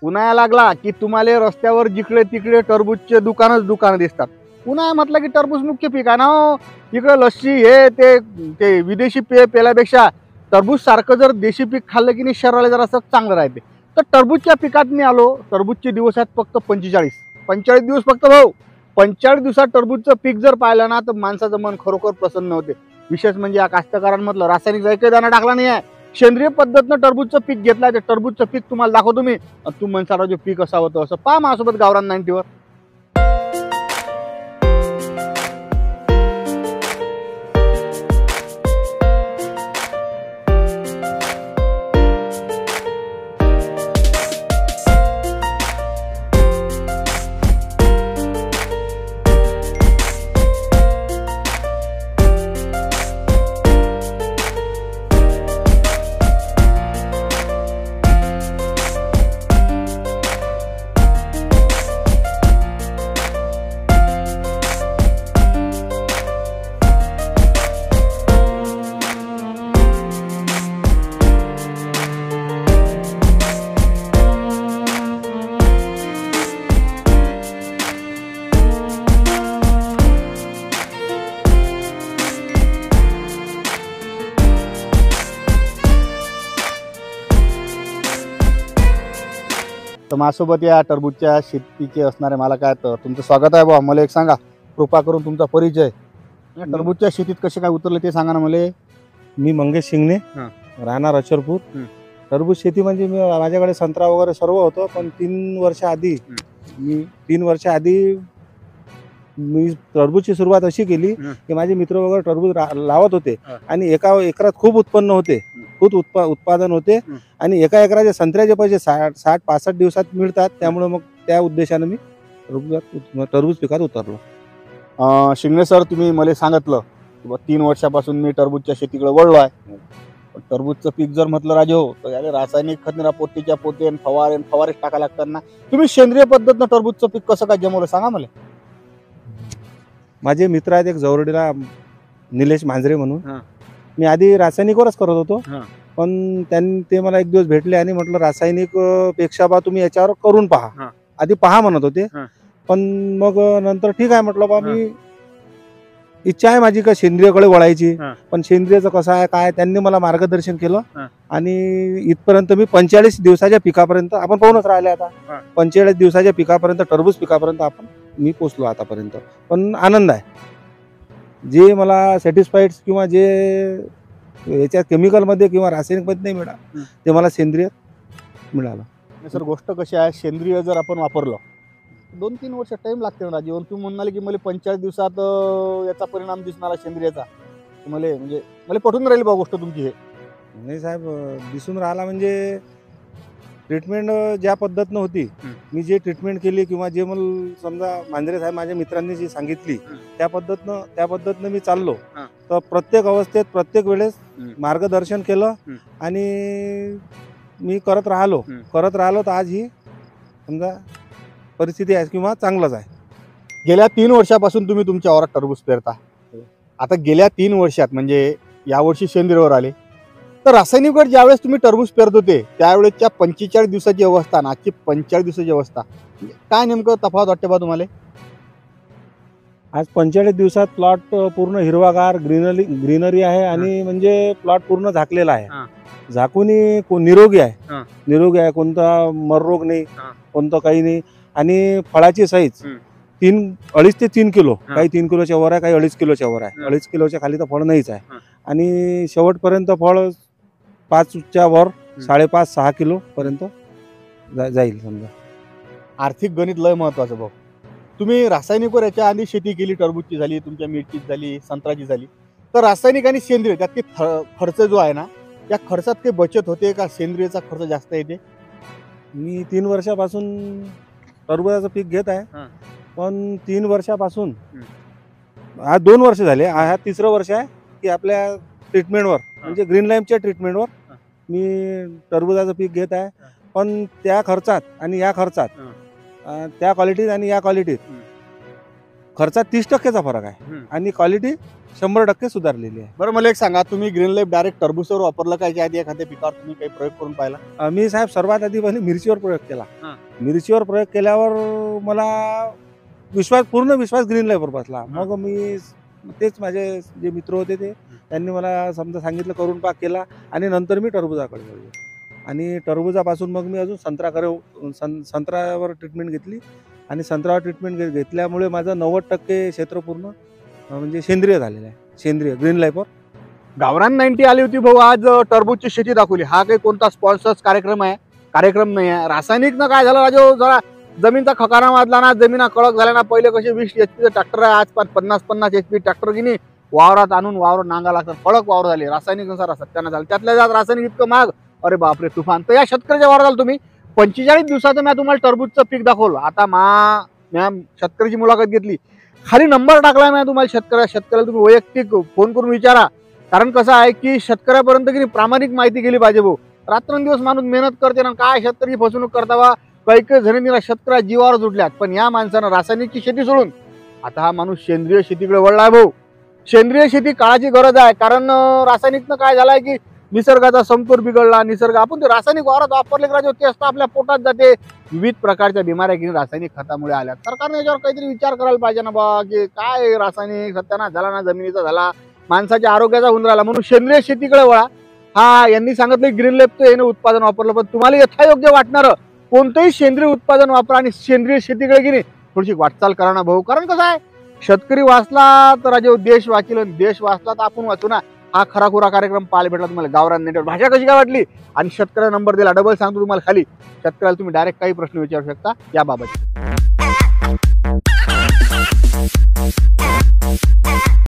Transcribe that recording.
उन्हाळा लागला की तुम्हाला रस्त्यावर जिकडे तिकडे टरबूजचे दुकान दिसतात. उन्हाळा म्हटलं की टरबूज मुख्य पीक आहे ना हो. इकडे लस्सी हे ते विदेशी पेय पेल्यापेक्षा टरबूज सारखं जर देशी पीक खाल्लं की नाही शरीराला जरासं चांगलं राहते. तर टरबूजच्या पिकात मी आलो. टरबूजचे दिवस आहेत फक्त 45 दिवस फक्त भाऊ. 45 दिवसात टरबूजचं पीक जर पाहिलं ना तर माणसाचं मन खरोखर प्रसन्न होते. विशेष म्हणजे या कास्तकारांमधलं रासायनिक एकही दाणा टाकला नाही आहे. सेंद्रिय पद्धतीनं टरबूजचं पीक घेतलं. ते टरबूजचं पीक तुम्हाला दाखवतो मी. तू म्हणसाल जे पीक असं होतं असं पहा माझ्यासोबत गावरान 90वर. तर माझ्यासोबत या टरबूजच्या शेतीचे असणारे मालक आहेत. तुमचं स्वागत आहे भाऊ. मला एक सांगा, कृपा करून तुमचा परिचय. टरबूजच्या शेतीत कसे काय उतरले ते सांगा ना मला. मी मंगेश शिंगणे, राहणार अचरपूर. टरबूज शेती म्हणजे माझ्याकडे संत्रा वगैरे सर्व होतं, पण 3 वर्ष आधी मी टरबूजची सुरुवात अशी केली की माझे मित्र वगैरे टरबूज लावत होते आणि एका एकरात खूप उत्पन्न होते, खूप उत्पादन होते आणि एका एकराचे संत्र्याचे पैसे 60-65 दिवसात मिळतात. त्यामुळे मग त्या उद्देशाने मी टरबूज पिकात उतरलो. शिंगणे सर, तुम्ही मला सांगितलं 3 वर्षापासून मी टरबूजच्या शेतीकडे वळलो आहे. टरबूजचं पीक जर म्हटलं राजे हो तर याला रासायनिक खत पोतीच्या पोते फवारे टाकायला लागतात ना. तुम्ही सेंद्रिय पद्धतीनं टरबूजचं पीक कसं काय जमवलं सांगा मला. माझे मित्र आहेत एक जवळडीला निलेश मांजरे म्हणून. मी आधी रासायनिकवरच करत होतो, पण ते मला एक दिवस भेटले आणि म्हटलं रासायनिक पेक्षा बा तुम्ही याच्यावर करून पहा. आधी पहा म्हणत होते, पण मग नंतर ठीक आहे म्हटलं बा मी इच्छा आहे माझी का सेंद्रियकडे वळायची. पण सेंद्रियचं कसं आहे काय त्यांनी मला मार्गदर्शन केलं आणि इथपर्यंत मी 45 दिवसाच्या पिकापर्यंत आपण पाहूनच राहिले. आता 45 दिवसाच्या पिकापर्यंत टरबूज पिकापर्यंत मी पोचलो आतापर्यंत. पण आनंद आहे. जे मला सॅटिस्फाईड किंवा जे याच्या केमिकलमध्ये किंवा रासायनिकमध्ये नाही मिळालं ते मला सेंद्रिय मिळालं. सर गोष्ट कशी आहे, सेंद्रिय जर आपण वापरलं 2-3 वर्ष टाइम लागते ना राजीवन. तुम्ही म्हणाले की मला 45 दिवसात याचा परिणाम दिसणार सेंद्रियचा. मला पटून राहील बा गोष्ट तुमची. हे नाही साहेब, दिसून राहिला म्हणजे ट्रीटमेंट ज्या पद्धतीनं होती, मी जे ट्रीटमेंट केली किंवा जे मला समजा मांजरे साहेब माझ्या मित्रांनी जी सांगितली त्या पद्धतीनं मी चाललो. तर प्रत्येक अवस्थेत प्रत्येक वेळेस मार्गदर्शन केलं आणि मी करत राहिलो तर आज ही समजा परिस्थिती आहे किंवा चांगलंच आहे. गेल्या 3 वर्षापासून तुम्ही तुमच्या वावरात टरबूज पेरता. आता गेल्या 3 वर्षात म्हणजे यावर्षी सेंद्रियवर आले, तर रासायनिकवर ज्यावेळेस तुम्ही टरबूज पेरत होते त्यावेळेसच्या 45 दिवसाची अवस्था आणि आजची 45 दिवसाची अवस्था काय नेमकं तफावत वाटते बा तुम्हाला. आज 45 दिवसात प्लॉट पूर्ण हिरवागार ग्रीनरी आहे आणि म्हणजे प्लॉट पूर्ण झाकलेला आहे. झाकून निरोगी आहे. कोणता मररोग नाही, कोणतं काही नाही. आणि फळाची साईज 2.5 ते 3 किलो, काही 3 किलोच्या वर आहे, काही 2.5 किलोच्या वर आहे. 2.5 किलोच्या खाली तर फळ नाहीच आहे. आणि शेवटपर्यंत फळ 5च्या वर 5.5-6 किलो पर्यंत जाईल. समजा आर्थिक गणित लय महत्वाचं भाऊ. तुम्ही रासायनिकवर याच्या आधी शेती केली, टरबूजची झाली, तुमच्या मिरचीची झाली, संत्र्याची झाली. तर रासायनिक आणि सेंद्रिय त्यात खर्च जो आहे ना, त्या खर्चात काही बचत होते का सेंद्रियचा खर्च जास्त येते. मी 3 वर्षापासून टरबूजाचं पीक घेत आहे, पण 3 वर्षापासून आज 2 वर्ष झाले, हा 3रं वर्ष आहे की आपल्या ट्रीटमेंटवर म्हणजे ग्रीन लाईमच्या ट्रीटमेंटवर मी टरबूजाचं पीक घेत आहे. पण त्या खर्चात आणि या खर्चात, त्या क्वालिटीत आणि या क्वालिटीत खर्चात 30% फरक आहे आणि क्वालिटी 100% सुधारलेली आहे. बरं मला एक सांगा, तुम्ही ग्रीन लाईफ डायरेक्ट टरबूजवर वापरलं काय की आधी एखाद्या पिकावर तुम्ही काही प्रयोग करून पाहिला? मी साहेब सर्वात आधी पहिले मिरचीवर प्रयोग केला. मिरचीवर प्रयोग केल्यावर मला पूर्ण विश्वास ग्रीन लाईफवर बसला. मग मी तेच माझे जे मित्र होते त्यांनी मला समजा सांगितलं करून पाक केला आणि नंतर मी टरबुजाकडे वळलो आणि टरबुजापासून मग मी अजून संत्र्यावर ट्रीटमेंट घेतली आणि संत्र्यावर ट्रीटमेंट घेतल्यामुळे माझं 90% क्षेत्र पूर्ण म्हणजे सेंद्रिय झालेलं आहे. सेंद्रिय ग्रीन लाईफवर गावरान 90 आली होती भाऊ. आज टरबूजची शेती दाखवली. हा काही कोणता स्पॉन्सर्स कार्यक्रम नाही आहे. रासायनिक न काय झालं राजो, जरा जमीनचा खकाना वाजला ना, जमीन कडक झाल्या ना. पहिले कसे 20 HP ट्रॅक्टर आहे, आज 50 HP ट्रॅक्टर की नाही वावरात आणून वावर नांगा लागतात. कडक वावर झाले. रासायनिक नुसार सत्यानं झालं. त्यातल्या जात रासायनिक इतकं महाग, अरे बापरे तुफान. तर या शेतकऱ्याच्या वावरात तुम्ही 45 दिवसाचं मी तुम्हाला टरबूजचं पीक दाखवलं. आता मॅम शेतकऱ्याची मुलाखत घेतली, खाली नंबर टाकलाय मी तुम्हाला. शेतकऱ्याला तुम्ही वैयक्तिक फोन करून विचारा. कारण कसं आहे की शेतकऱ्यापर्यंत की प्रामाणिक माहिती गेली पाहिजे भाऊ. रात्रंदिवस माणूस मेहनत करते ना, काय शेतकरी फसवणूक करतावा. काही जणांनी शेतकऱ्या जीवावर जुटल्यात. पण या माणसानं रासायनिकची शेती सोडून आता हा माणूस सेंद्रिय शेतीकडे वळलाय भाऊ. सेंद्रिय शेती काळाची गरज आहे. कारण रासायनिकनं काय झालंय की निसर्गाचा समतोल बिघडला. निसर्ग आपण ते रासायनिक वावरात वापरले का ते असतं आपल्या पोटात जाते. विविध प्रकारच्या बिमाऱ्या की रासायनिक खतामुळे आल्या. सरकारने याच्यावर काहीतरी विचार करायला पाहिजे ना बा, की काय रासायनिक सत्यानाश झाला ना, जमिनीचा झाला, माणसाच्या आरोग्याचा होऊन राहिला. म्हणून सेंद्रिय शेतीकडे वळा. हा यांनी सांगितलं ग्रीन लाईफचं येणं उत्पादन वापरलं, पण तुम्हाला यथायोग्य वाटणारं कोणतंही सेंद्रिय उत्पादन वापरा आणि सेंद्रिय शेतीकडे की नाही थोडीशी वाटचाल करा ना भाऊ. कारण कसं आहे, शेतकरी वाचला तर राजे देश वाचेल, देश वाचला तर आपण वाचू ना. हा खराखुरा कार्यक्रम पाहायला भेटला तुम्हाला गावरान नेटवर. भाषा कशी काय वाटली आणि शेतकऱ्याला नंबर दिला, डबल सांगतो तुम्हाला खाली. शेतकऱ्याला तुम्ही डायरेक्ट काही प्रश्न विचारू शकता याबाबत.